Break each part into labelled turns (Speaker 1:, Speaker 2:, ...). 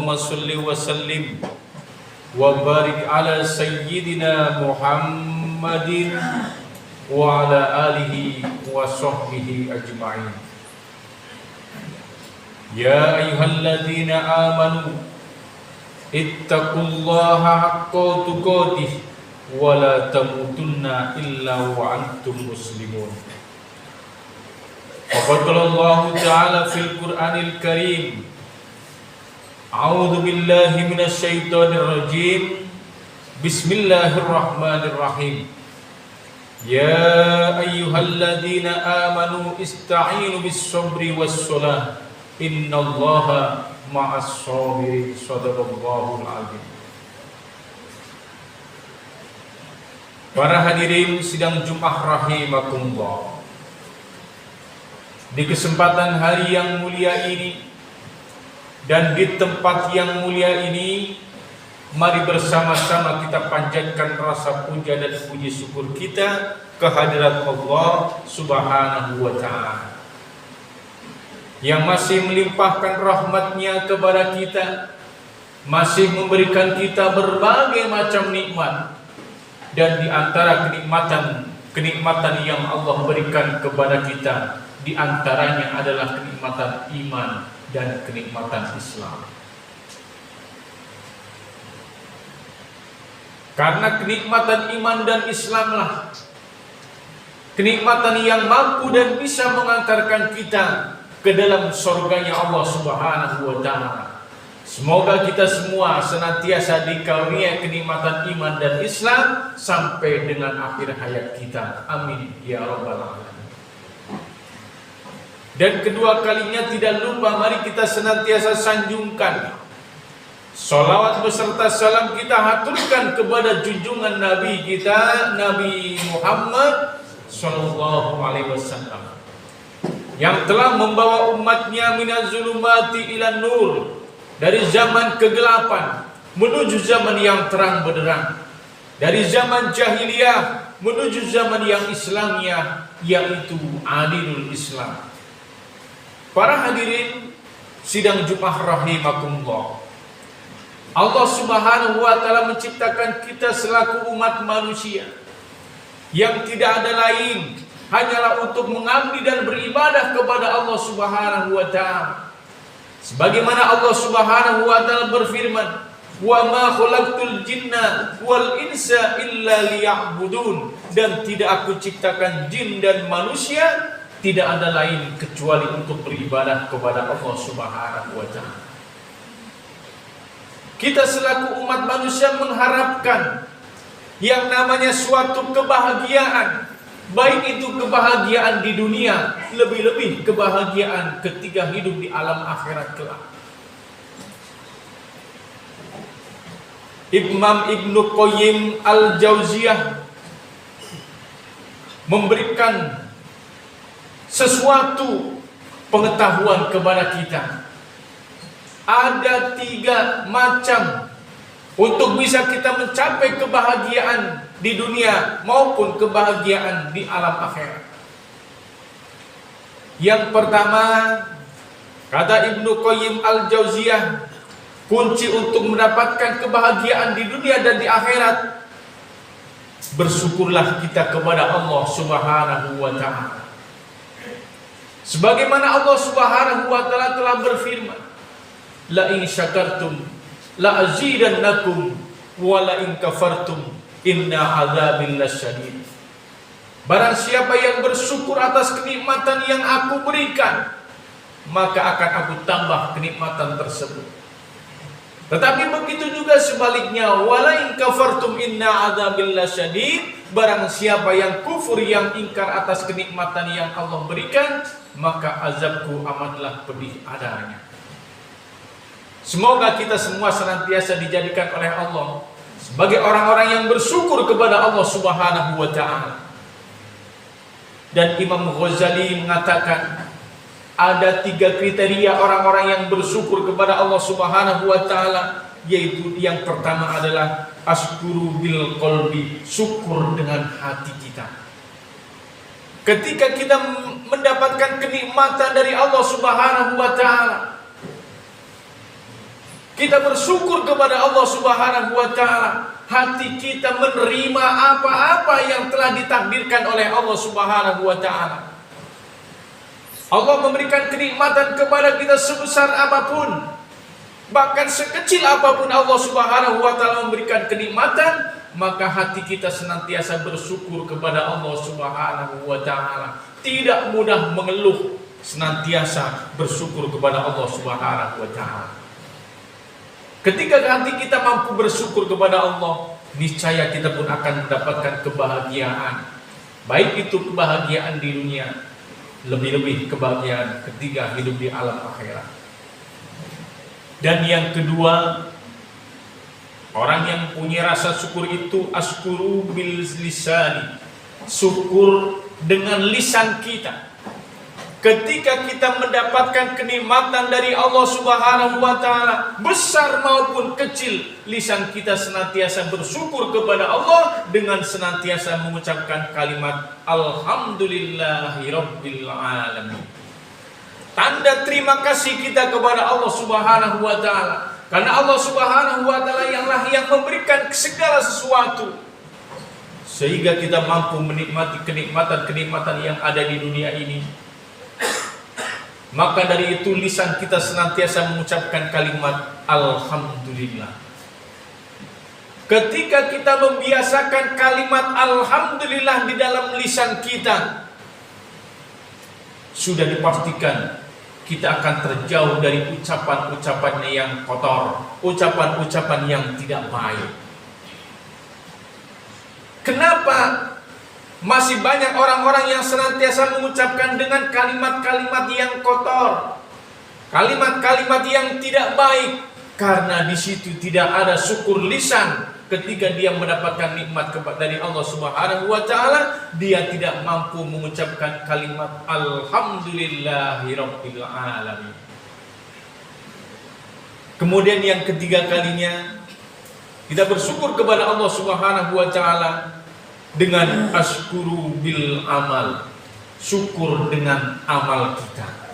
Speaker 1: Allahumma salli wa sallim wa barik ala sayyidina Muhammadin wa ala alihi wa sahbihi ajma'in. Ya ayyuhalladzina amanu ittaqullaha haqqa tuqatih wa la tamutunna illa wa antum muslimun. Qala Allah Ta'ala fil Qur'anil Karim, A'udzu billahi minasy syaithanir rajim. Bismillahirrahmanirrahim. Ya ayyuhalladzina amanu ista'inu bis-sabri was-salah. Innallaha ma'as-sabirin. Shadaqallahul 'azim. Para hadirin sidang Jumat rahimakumullah. Di kesempatan hari yang mulia ini dan di tempat yang mulia ini, mari bersama-sama kita panjatkan rasa puja dan puji syukur kita kehadirat Allah Subhanahu wa Ta'ala yang masih melimpahkan rahmat-Nya kepada kita, masih memberikan kita berbagai macam nikmat, dan di antara kenikmatan yang Allah berikan kepada kita, di antaranya adalah kenikmatan iman dan kenikmatan Islam. Karena kenikmatan iman dan Islamlah kenikmatan yang mampu dan bisa mengantarkan kita ke dalam surganya Allah Subhanahu wa Ta'ala. Semoga kita semua senantiasa dikaruniai kenikmatan iman dan Islam sampai dengan akhir hayat kita. Amin ya rabbal alamin. Dan kedua kalinya tidak lupa, mari kita senantiasa sanjungkan salawat beserta salam kita haturkan kepada junjungan Nabi kita, Nabi Muhammad sallallahu alaihi wasallam, yang telah membawa umatnya minaz zulumati ilan nur, dari zaman kegelapan menuju zaman yang terang benderang, dari zaman jahiliyah menuju zaman yang Islamiyah, yaitu adilul Islam. Para hadirin sidang Jumat rahimakumullah, Allah Subhanahu wa Ta'ala menciptakan kita selaku umat manusia yang tidak ada lain hanyalah untuk mengabdi dan beribadah kepada Allah Subhanahu wa Ta'ala. Sebagaimana Allah Subhanahu wa Ta'ala berfirman, "Wa ma khalaqtul jinna wal insa illa liya'budun." Dan tidak aku ciptakan jin dan manusia tidak ada lain kecuali untuk beribadah kepada Allah Subhanahu wa Ta'ala. Kita selaku umat manusia mengharapkan yang namanya suatu kebahagiaan, baik itu kebahagiaan di dunia, lebih-lebih kebahagiaan ketika hidup di alam akhirat kelak. Imam Ibnu Qayyim Al-Jauziyah memberikan sesuatu pengetahuan kepada kita. Ada 3 macam untuk bisa kita mencapai kebahagiaan di dunia maupun kebahagiaan di alam akhirat. Yang pertama, kata Ibnu Qayyim Al-Jauziyah, kunci untuk mendapatkan kebahagiaan di dunia dan di akhirat, bersyukurlah kita kepada Allah Subhanahu wa Ta'ala. Sebagaimana Allah Subhanahu wa Ta'ala telah berfirman, "La in syakartum la azidannakum wa la in kafartum inna adzabil lasyadid." Barang siapa yang bersyukur atas kenikmatan yang aku berikan, maka akan aku tambah kenikmatan tersebut. Tetapi begitu juga sebaliknya, wala in kafartum inna adzabil lasyadid. Barang siapa yang kufur, yang ingkar atas kenikmatan yang Allah berikan, maka azabku amatlah pedih adanya. Semoga kita semua senantiasa dijadikan oleh Allah sebagai orang-orang yang bersyukur kepada Allah Subhanahu wa Ta'ala. Dan Imam Ghazali mengatakan ada 3 kriteria orang-orang yang bersyukur kepada Allah Subhanahu wa Ta'ala, yaitu yang pertama adalah askuru bil qalbi, syukur dengan hati kita. Ketika kita mendapatkan kenikmatan dari Allah Subhanahu wa Ta'ala, kita bersyukur kepada Allah Subhanahu wa taala, hati kita menerima apa-apa yang telah ditakdirkan oleh Allah Subhanahu wa taala. Allah memberikan kenikmatan kepada kita sebesar apapun, bahkan sekecil apapun Allah Subhanahu wa taala memberikan kenikmatan, maka hati kita senantiasa bersyukur kepada Allah Subhanahu wa taala. Tidak mudah mengeluh, senantiasa bersyukur kepada Allah Subhanahu wa taala. Ketika hati kita mampu bersyukur kepada Allah, niscaya kita pun akan mendapatkan kebahagiaan. Baik itu kebahagiaan di dunia, lebih-lebih kebahagiaan ketika hidup di alam akhirat. Dan yang kedua, orang yang punya rasa syukur itu askuru bil lisani, syukur dengan lisan kita. Ketika kita mendapatkan kenikmatan dari Allah Subhanahu wa taala, besar maupun kecil, lisan kita senantiasa bersyukur kepada Allah dengan senantiasa mengucapkan kalimat alhamdulillahirabbil alamin. Tanda terima kasih kita kepada Allah Subhanahu wa taala, karena Allah Subhanahu wa taala yang memberikan segala sesuatu, sehingga kita mampu menikmati kenikmatan-kenikmatan yang ada di dunia ini. Maka dari itu lisan kita senantiasa mengucapkan kalimat alhamdulillah. Ketika kita membiasakan kalimat alhamdulillah di dalam lisan kita, sudah dipastikan kita akan terjauh dari ucapan-ucapan yang kotor, ucapan-ucapan yang tidak baik. Kenapa masih banyak orang-orang yang senantiasa mengucapkan dengan kalimat-kalimat yang kotor, kalimat-kalimat yang tidak baik? Karena di situ tidak ada syukur lisan. Ketika dia mendapatkan nikmat dari Allah Subhanahu wa taala, dia tidak mampu mengucapkan kalimat alhamdulillahirabbil alamin. Kemudian yang ketiga kalinya, kita bersyukur kepada Allah Subhanahu wa taala dengan askuru bil amal, syukur dengan amal kita.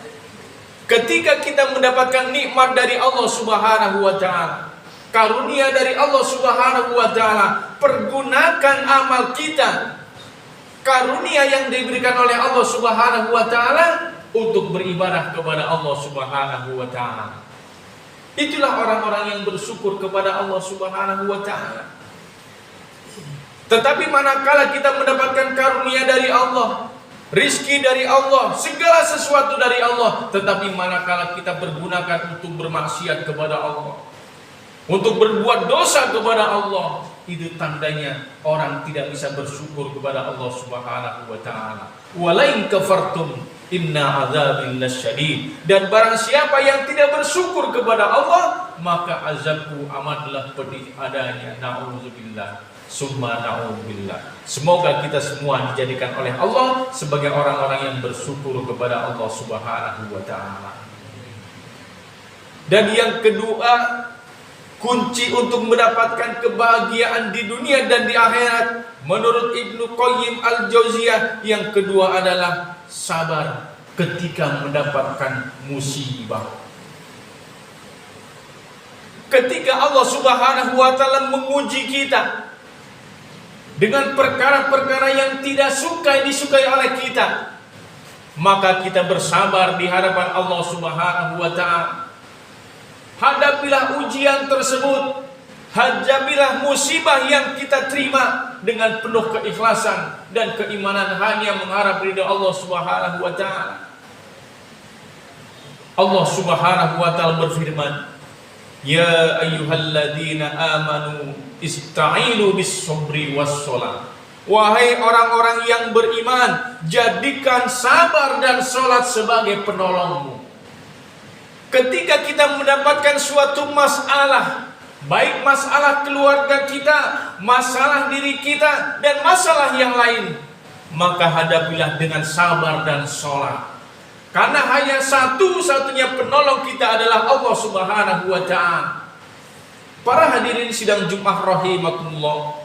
Speaker 1: Ketika kita mendapatkan nikmat dari Allah Subhanahu wa taala, karunia dari Allah Subhanahu wa taala, pergunakan amal kita, karunia yang diberikan oleh Allah Subhanahu wa taala, untuk beribadah kepada Allah Subhanahu wa taala. Itulah orang-orang yang bersyukur kepada Allah Subhanahu wa taala. Tetapi manakala kita mendapatkan karunia dari Allah, rizki dari Allah, segala sesuatu dari Allah, tetapi manakala kita pergunakan untuk bermaksiat kepada Allah, untuk berbuat dosa kepada Allah, itu tandanya orang tidak bisa bersyukur kepada Allah Subhanahu wa taala. Walain kafartum inna adzabil lasyadid. Dan barang siapa yang tidak bersyukur kepada Allah, maka azabku amatlah pedih adanya. Na'udzubillah. Summa na'udzubillah. Semoga kita semua dijadikan oleh Allah sebagai orang-orang yang bersyukur kepada Allah Subhanahu wa taala. Dan yang kedua, kunci untuk mendapatkan kebahagiaan di dunia dan di akhirat, menurut Ibnu Qayyim al-Jauziyah, yang kedua adalah sabar ketika mendapatkan musibah. Ketika Allah Subhanahu wa taala menguji kita dengan perkara-perkara yang tidak disukai oleh kita, maka kita bersabar di hadapan Allah Subhanahu wa taala. Hadapilah ujian tersebut, hadapilah musibah yang kita terima dengan penuh keikhlasan dan keimanan, hanya mengharap ridha Allah Subhanahu wa taala. Allah Subhanahu wa taala berfirman, "Ya ayyuhalladzina amanu ista'inu bis-sabri was-shalah." Wahai orang-orang yang beriman, jadikan sabar dan salat sebagai penolongmu. Ketika kita mendapatkan suatu masalah, baik masalah keluarga kita, masalah diri kita, dan masalah yang lain, maka hadapilah dengan sabar dan sholat. Karena hanya satu-satunya penolong kita adalah Allah Subhanahu wa ta'ala. Para hadirin sidang Jumat rahimakumullah,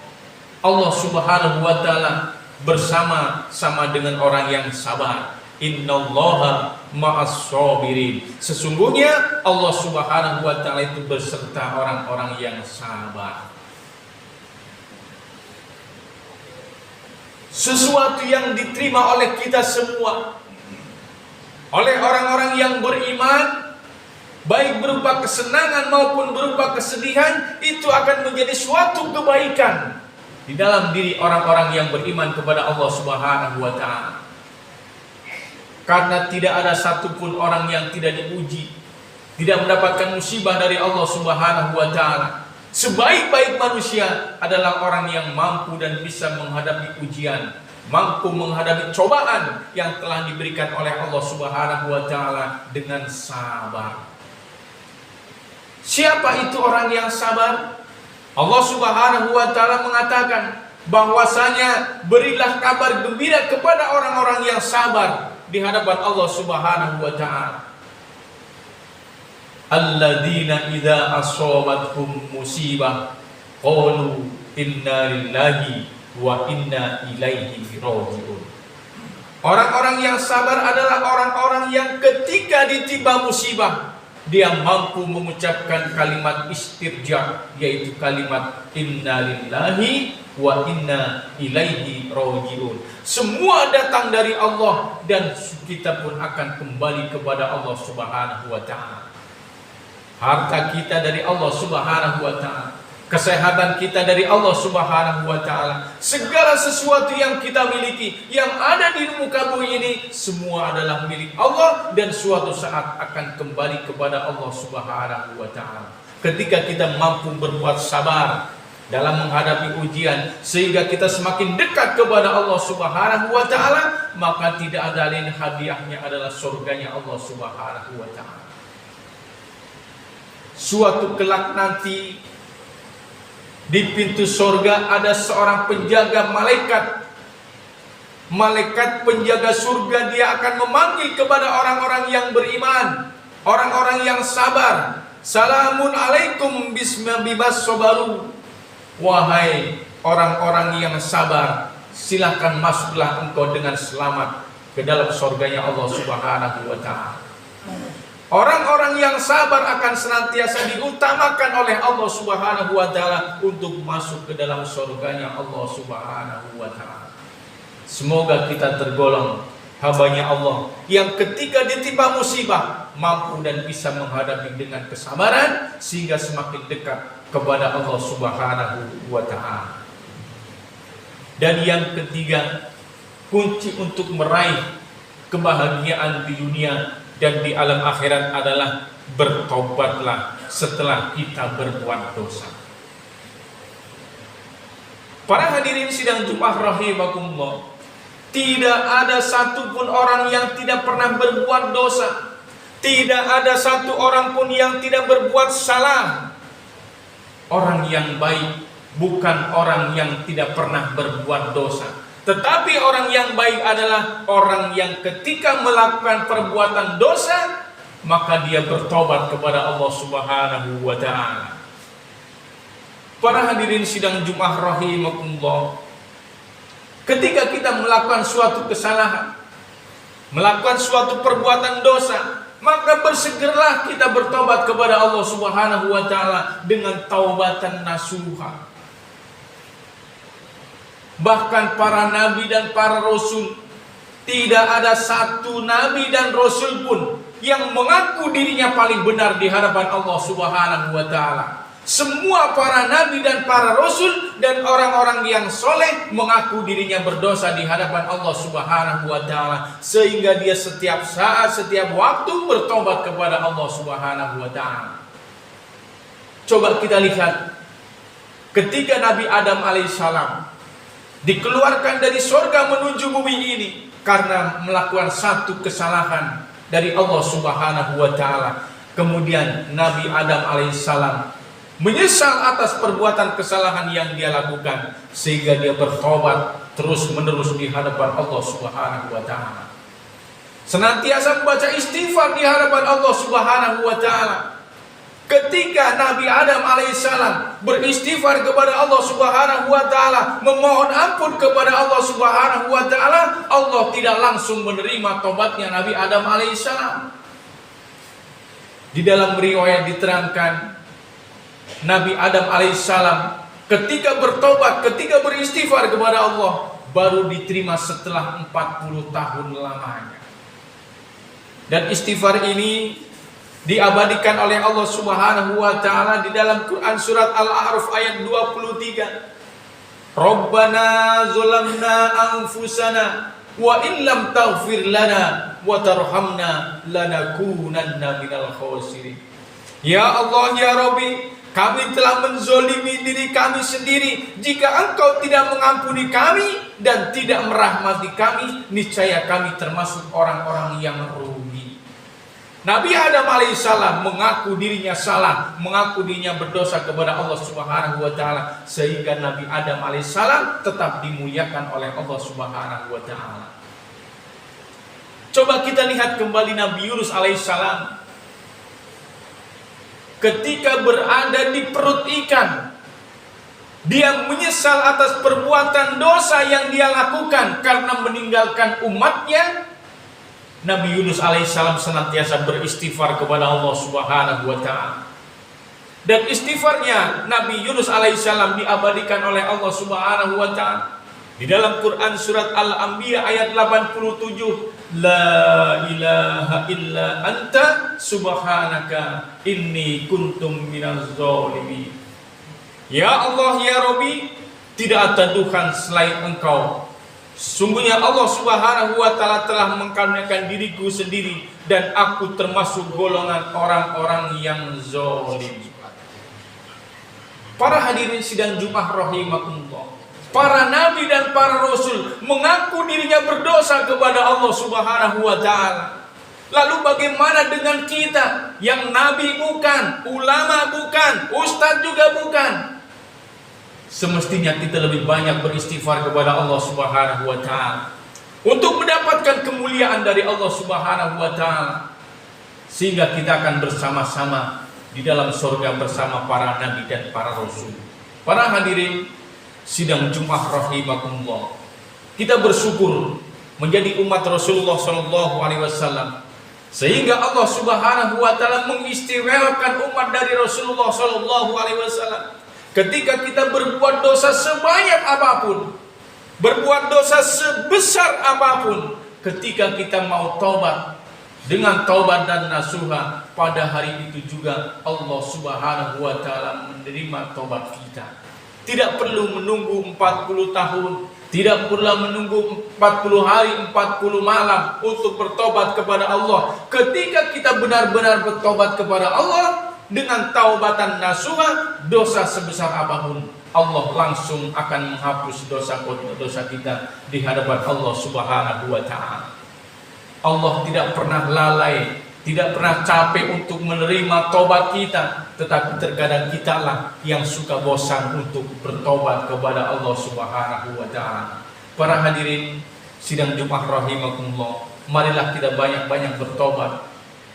Speaker 1: Allah Subhanahu wa ta'ala bersama-sama dengan orang yang sabar. Innallaha ma'as sabirin. Sesungguhnya Allah Subhanahu wa taala itu beserta orang-orang yang sabar. Sesuatu yang diterima oleh kita semua, oleh orang-orang yang beriman, baik berupa kesenangan maupun berupa kesedihan, itu akan menjadi suatu kebaikan di dalam diri orang-orang yang beriman kepada Allah Subhanahu wa taala. Karena tidak ada satupun orang yang tidak diuji, tidak mendapatkan musibah dari Allah Subhanahu wa taala. Sebaik-baik manusia adalah orang yang mampu dan bisa menghadapi ujian, mampu menghadapi cobaan yang telah diberikan oleh Allah Subhanahu wa taala dengan sabar. Siapa itu orang yang sabar? Allah Subhanahu wa taala mengatakan bahwasanya berilah kabar gembira kepada orang-orang yang sabar di hadapan Allah Subhanahu wa taala. Alladzina idza asabathum musibah qalu inna lillahi wa inna ilaihi raji'un. Orang-orang yang sabar adalah orang-orang yang ketika ditimpa musibah dia mampu mengucapkan kalimat istirja, yaitu kalimat inna lillahi wa inna ilaihi raji'un. Semua datang dari Allah dan kita pun akan kembali kepada Allah Subhanahu wa taala. Harta kita dari Allah Subhanahu wa taala, kesehatan kita dari Allah Subhanahu wa taala. Segala sesuatu yang kita miliki, yang ada di muka bumi ini, semua adalah milik Allah dan suatu saat akan kembali kepada Allah Subhanahu wa taala. Ketika kita mampu berbuat sabar dalam menghadapi ujian sehingga kita semakin dekat kepada Allah Subhanahu wa taala, maka tidak ada lain hadiahnya adalah surganya Allah Subhanahu wa taala. Suatu kelak nanti di pintu surga ada seorang penjaga malaikat. Malaikat penjaga surga, dia akan memanggil kepada orang-orang yang beriman, orang-orang yang sabar. Salamun alaikum bimas sabaru. Wahai orang-orang yang sabar, silakan masuklah engkau dengan selamat ke dalam surganya Allah Subhanahu wa taala. Orang-orang yang sabar akan senantiasa diutamakan oleh Allah Subhanahu wa taala untuk masuk ke dalam surganya Allah Subhanahu wa taala. Semoga kita tergolong hamba-Nya Allah yang ketika ditimpa musibah mampu dan bisa menghadapi dengan kesabaran sehingga semakin dekat kepada Allah Subhanahu wa taala. Dan yang ketiga, kunci untuk meraih kebahagiaan di dunia dan di alam akhirat adalah bertobatlah setelah kita berbuat dosa. Para hadirin sidang Jumat rahimakumullah, tidak ada satupun orang yang tidak pernah berbuat dosa. Tidak ada satu orang pun yang tidak berbuat salah. Orang yang baik bukan orang yang tidak pernah berbuat dosa. Tetapi orang yang baik adalah orang yang ketika melakukan perbuatan dosa, maka dia bertobat kepada Allah Subhanahu wa ta'ala. Para hadirin sidang Jumat rahimakumullah, ketika kita melakukan suatu kesalahan, melakukan suatu perbuatan dosa, maka bersegeralah kita bertobat kepada Allah Subhanahu wa ta'ala dengan taubatan nasuha. Bahkan para nabi dan para rasul, tidak ada satu nabi dan rasul pun yang mengaku dirinya paling benar di hadapan Allah Subhanahu wa ta'ala. Semua para nabi dan para rasul dan orang-orang yang soleh mengaku dirinya berdosa di hadapan Allah Subhanahu wa ta'ala, sehingga dia setiap saat, setiap waktu bertobat kepada Allah Subhanahu wa ta'ala. Coba kita lihat ketika Nabi Adam alaihissalam dikeluarkan dari surga menuju bumi ini karena melakukan satu kesalahan dari Allah Subhanahu wa ta'ala. Kemudian Nabi Adam alaihissalam menyesal atas perbuatan kesalahan yang dia lakukan, sehingga dia bertobat terus menerus di hadapan Allah Subhanahu wa ta'ala. Senantiasa membaca istighfar di hadapan Allah Subhanahu wa ta'ala. Ketika Nabi Adam alaihissalam beristighfar kepada Allah Subhanahu wa taala, memohon ampun kepada Allah Subhanahu wa taala, Allah tidak langsung menerima tobatnya Nabi Adam alaihissalam. Di dalam riwayat diterangkan, Nabi Adam alaihissalam ketika bertobat, ketika beristighfar kepada Allah, baru diterima setelah 40 tahun lamanya. Dan istighfar ini diabadikan oleh Allah Subhanahu wa taala di dalam Quran surat Al-A'raf ayat 23. Rabbana zalamna anfusana wa in lam taghfir lana wa tarhamna lanakunanna minal khasirin. Ya Allah, ya Rabbi, kami telah menzolimi diri kami sendiri. Jika Engkau tidak mengampuni kami dan tidak merahmati kami, niscaya kami termasuk orang-orang yang rugi. Nabi Adam alaihissalam mengaku dirinya salah, mengaku dirinya berdosa kepada Allah Subhanahu wa taala, sehingga Nabi Adam alaihissalam tetap dimuliakan oleh Allah Subhanahu wa taala. Coba kita lihat kembali Nabi Yunus alaihissalam. Ketika berada di perut ikan, dia menyesal atas perbuatan dosa yang dia lakukan karena meninggalkan umatnya. Nabi Yunus alaihissalam senantiasa beristighfar kepada Allah Subhanahu wa taala. Dan istighfarnya Nabi Yunus alaihissalam diabadikan oleh Allah Subhanahu wa taala di dalam Quran surat Al-Anbiya ayat 87. La ilaha illa anta subhanaka inni kuntum minaz zalimin. Ya Allah, ya Rabbi, tidak ada Tuhan selain Engkau. Sungguhnya Allah Subhanahu wa taala telah mengkaruniakan diriku sendiri dan aku termasuk golongan orang-orang yang zalim. Para hadirin sidang Jumat rahimakumullah, para nabi dan para rasul mengaku dirinya berdosa kepada Allah Subhanahu wa taala. Lalu bagaimana dengan kita yang nabi bukan, ulama bukan, ustadz juga bukan? Semestinya kita lebih banyak beristighfar kepada Allah Subhanahu wa taala untuk mendapatkan kemuliaan dari Allah Subhanahu wa taala, sehingga kita akan bersama-sama di dalam surga bersama para nabi dan para rasul. Para hadirin sidang Jumat rahimakumullah, kita bersyukur menjadi umat Rasulullah sallallahu alaihi wasallam, sehingga Allah Subhanahu wa taala mengistimewakan umat dari Rasulullah sallallahu alaihi wasallam. Ketika kita berbuat dosa sebanyak apapun, berbuat dosa sebesar apapun, ketika kita mau taubat dengan taubat dan nasuha, pada hari itu juga Allah Subhanahu wa taala menerima taubat kita. Tidak perlu menunggu 40 tahun, tidak perlu menunggu 40 hari, 40 malam untuk bertobat kepada Allah. Ketika kita benar-benar bertobat kepada Allah dengan taubatan nasuha, dosa sebesar apapun, Allah langsung akan menghapus dosa kita di hadapan Allah Subhanahu wa taala. Allah tidak pernah lalai, tidak pernah capek untuk menerima tobat kita, tetapi terkadang kitalah yang suka bosan untuk bertobat kepada Allah Subhanahu wa taala. Para hadirin sidang Jumat rahimakumullah, marilah kita banyak-banyak bertobat,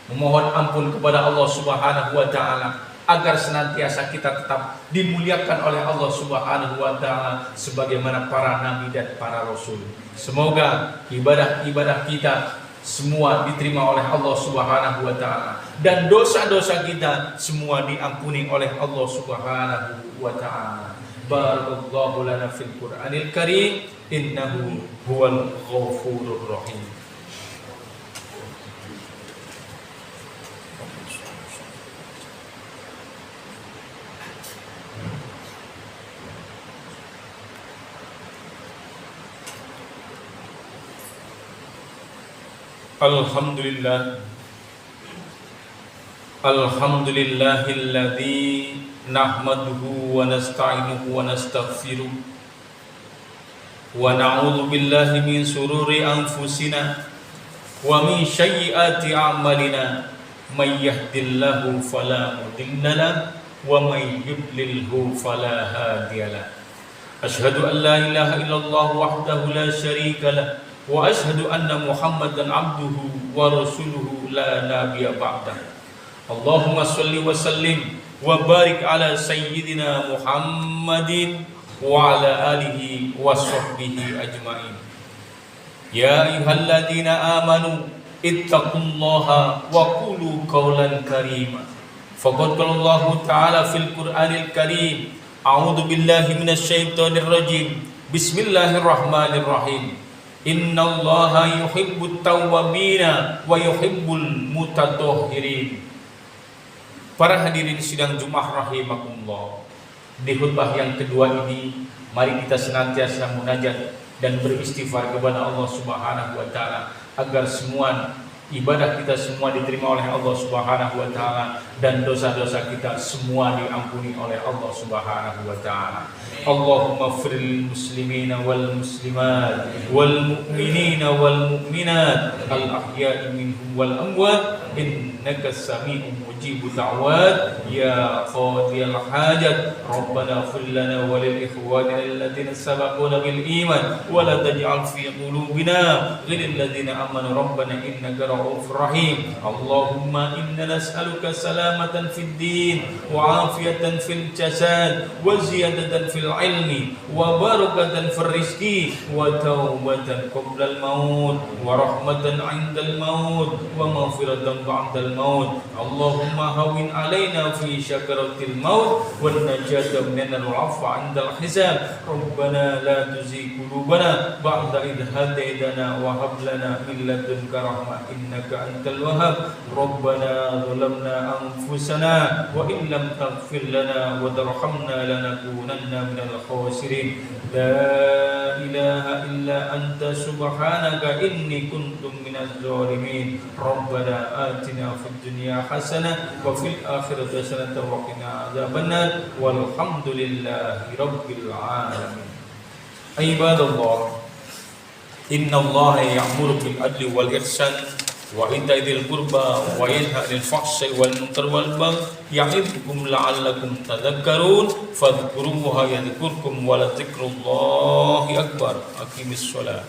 Speaker 1: memohon ampun kepada Allah Subhanahu wa taala agar senantiasa kita tetap dimuliakan oleh Allah Subhanahu wa taala sebagaimana para nabi dan para rasul. Semoga ibadah-ibadah kita semua diterima oleh Allah Subhanahu wa taala dan dosa-dosa kita semua diampuni oleh Allah Subhanahu wa taala. Barakallahu lana fil Qur'anil Karim, innahu huwal ghafurur rahim. Alhamdulillah, alhamdulillahilladzi nahmaduhu wa nasta'inuhu wa nastaghfiruh wa na'udzu billahi min sururi anfusina wa min sayyiati a'malina, may yahdihillahu fala mudilla lahu wa may yudlilhu fala hadiya lahu. Asyhadu an la ilaha illallah wahdahu la syarika lahu wa asyhadu anna Muhammadan abduhu wa rasuluhu la nabiyya ba'dah. Allahumma sholli wa sallim wa barik ala sayyidina Muhammadin wa ala alihi wa sahbihi ajma'in. Ya ayyuhalladzina amanu ittaqullaha wa qulu qawlan karima. Faqad qala Allah ta'ala fil Qur'anil Karim, a'udzu billahi minasy syaithanir rajim. Bismillahirrahmanirrahim. Innallaha yuhibbut tawwabina wa yuhibbul mutatahhirin. Para hadirin sidang Jumat rahimakumullah. Di khutbah yang kedua ini, mari kita senantiasa munajat dan beristighfar kepada Allah Subhanahu wa taala agar semua ibadah kita semua diterima oleh Allah Subhanahu wa taala dan dosa-dosa kita semua diampuni oleh Allah Subhanahu wa taala. Allahumma firil muslimina wal muslimat wal mu'minina wal mu'minat al ahya'i minhum wal amwat innaka sami'un mujibu da'wat ya qadiyal hajat. Rabbana ighfir lana wa lil ikhwanina alladziina sabaquna bil iman wa la taj'al fi qulubina ghillal ladziina amanu rabbana innaka ra'ufur rahim. Allahumma inna nas'aluka salamatan fid din wa 'afiyatan fil jasad wa ziyadatan fil ilmi wa barakatan fir rizqi wa taubatan qabla al maut wa rahmatan 'indal maut wa maghfiratan ba'dal maut. Allahumma hawwin 'alaina fi syakaratil maut wan najata minal 'afwa 'indal hisab. Rabbana la tuzigh qulubana ba'da idh hadaytana wa hab lana min ladunka rahmah innaka antal wahhab. Rabbana zalamna anfusana wa in lam taghfir lana wa tarhamna lanakunanna minal khasirin. La ilaha illa anta subhanaka inni kuntu minaz zalimin. Rabbana atina fid dunya hasanah wa fil akhirati hasanah wa qina adzabannar walhamdulillahi rabbil alamin. Ibadallah, innallaha ya'muru bil adli wal ihsan wa ita'i dzil qurba wa yanha 'anil fahsya'i wal munkari wal baghi ya'idzukum la'allakum tadhakkarun. Fadhkurullaha yadhkurkum wa la dzikrullahi akbar. Aqimis shalah.